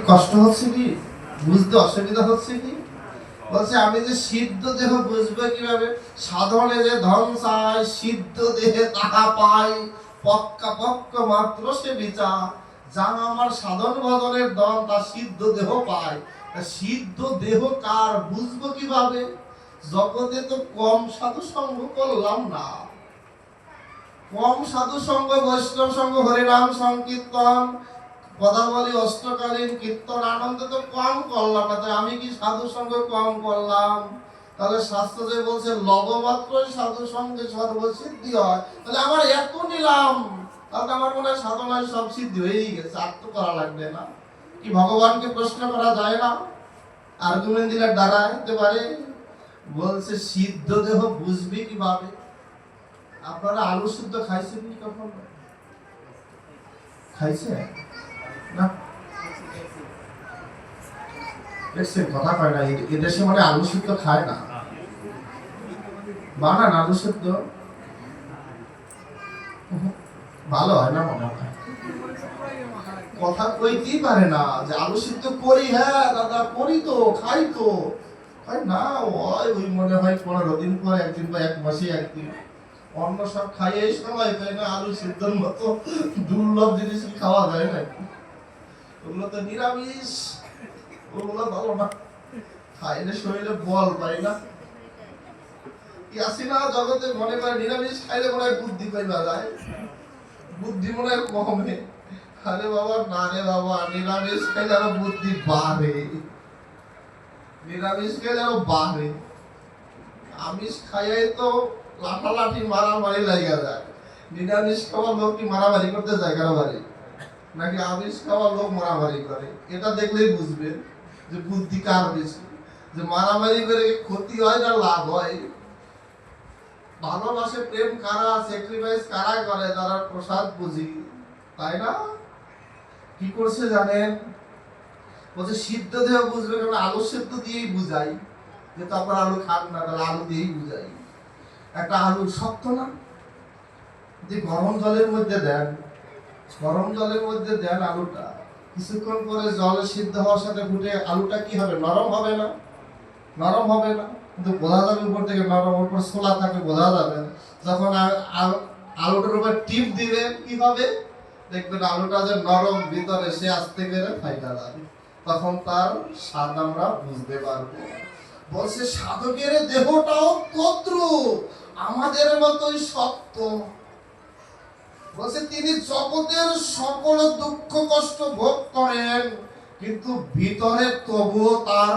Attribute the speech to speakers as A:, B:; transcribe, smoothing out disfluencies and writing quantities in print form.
A: কষ্ট হচ্ছে কি, বুঝতে অসুবিধা হচ্ছে কি? বলছে আমি যে সিদ্ধ দেহ বুঝবো কিভাবে? সাধনে যে ধন চাই, সিদ্ধ দেহে তাহা পাই, পক্কা পক্ক মাত্র সে বিচার। যা আমার সাধন ভজনের ধন তা সিদ্ধ দেহ পায়, সিদ্ধ দেহ কার বুঝবো কিভাবে? জগতে তো কম সাধু সঙ্গ করলাম না, কম সাধু সঙ্গ, বৈষ্ণব সঙ্গ, হরিনাম সংকীর্তন, কথা বলি অষ্টকালীন কীর্তন আনন্দ তো কম করলাম না, তাই আমি কি সাধু সঙ্গ কম করলাম? তাহলে শাস্ত্র যে বলছে লবমাত্রই সাধু সঙ্গে সর্বসিদ্ধি হয়, তাহলে আমার এত নিলাম, তাহলে আমার মনে হয় সাধনায় সব সিদ্ধি হয়েই গেছে, আর তো করা লাগবে না। কি ভগবানকে প্রশ্ন করা যায় না? আর্গুমেন্ট দিলে দাঁড়াইতে পারে? বলছে সিদ্ধ দেহ বুঝবি কিভাবে? আপনারা আলু সিদ্ধ খাইছেন কি কখন? খাইছে না? দেখছেন কথা কয় না, এদেশে মানে আলু সিদ্ধ খায় না, বানান আলু সিদ্ধ ভালো হয় না মনে হয়, কথা কইতেই পারে না যে আলু সিদ্ধ করি, হ্যাঁ দাদা করি তো, খাই তো, খাই না ওই মনে হয় 15 দিন পর একদিন বা এক মাসে একদিন, অন্য সব খাইয়ে সময় পাই না, আলু সিদ্ধর মতো দুর্লভ জিনিস খাওয়া যায় না, ওগুলো তো নিরামিষ, ওগুলো ভালো না, খাইলে শরীরে বল পাই না। আসি না জগতে মনে করে নিরামিষ খাইলে মনে হয় বুদ্ধি পাইবা যায়, বুদ্ধি মনে হয় কমে। আরে বাবা না রে বাবা, নিরামিষ খাইলে আরো বুদ্ধি বাড়ে, নিরামিষ খাইলে আরো বাড়ে। আমিষ খাইয়াই তো লাঠালাঠি মারামারি লাগা যায়, নিরামিষ খাওয়ার লোক কি মারামারি করতে যায় কারো বাড়ি? নাকি আমিষ খাওয়ার লোক মারামারি করে? এটা দেখলেই বুঝবেন যে বুদ্ধি কার বেশি, যে মারামারি করে ক্ষতি হয় না লাভ হয়। ভালোবাসে প্রেম কারা, স্যাক্রিফাইস কারা করে? তারা প্রসাদ বুঝি, তাই না? কি করছে জানেন? বলছে সিদ্ধ দেহ বুঝবে কেন? আলু সিদ্ধ দিয়েই বুঝাই, যেহেতু আপনারা আলু খান না, তাহলে আলু দিয়েই বুঝাই। একটা আলু শক্ত না, যে গরম জলের মধ্যে দেন, গরম জলের মধ্যে দেন আলুটা, কিছুক্ষণ পরে জল সিদ্ধ হওয়ার সাথে ফুটে আলুটা কি হবে? নরম হবে না? নরম হবে না, কিন্তু বোঝা যাবে উপর থেকে নরম, উপর ছোলা থাকে বোঝা যাবে না। যখন আলুটার উপর টিপ দিবে কি হবে? দেখবেন আলুটা যে নরম ভিতরে, সে আস্তে করে ফাইটা যাবে, তখন তার স্বাদ আমরা বুঝতে পারবো। বলছে সাধকের দেহটাও তদ্রূপ, আমাদের মতোই শক্ত। বলছে তিনি জগতের সকল দুঃখ কষ্ট ভোগ করেন, কিন্তু ভিতরে তবুও তার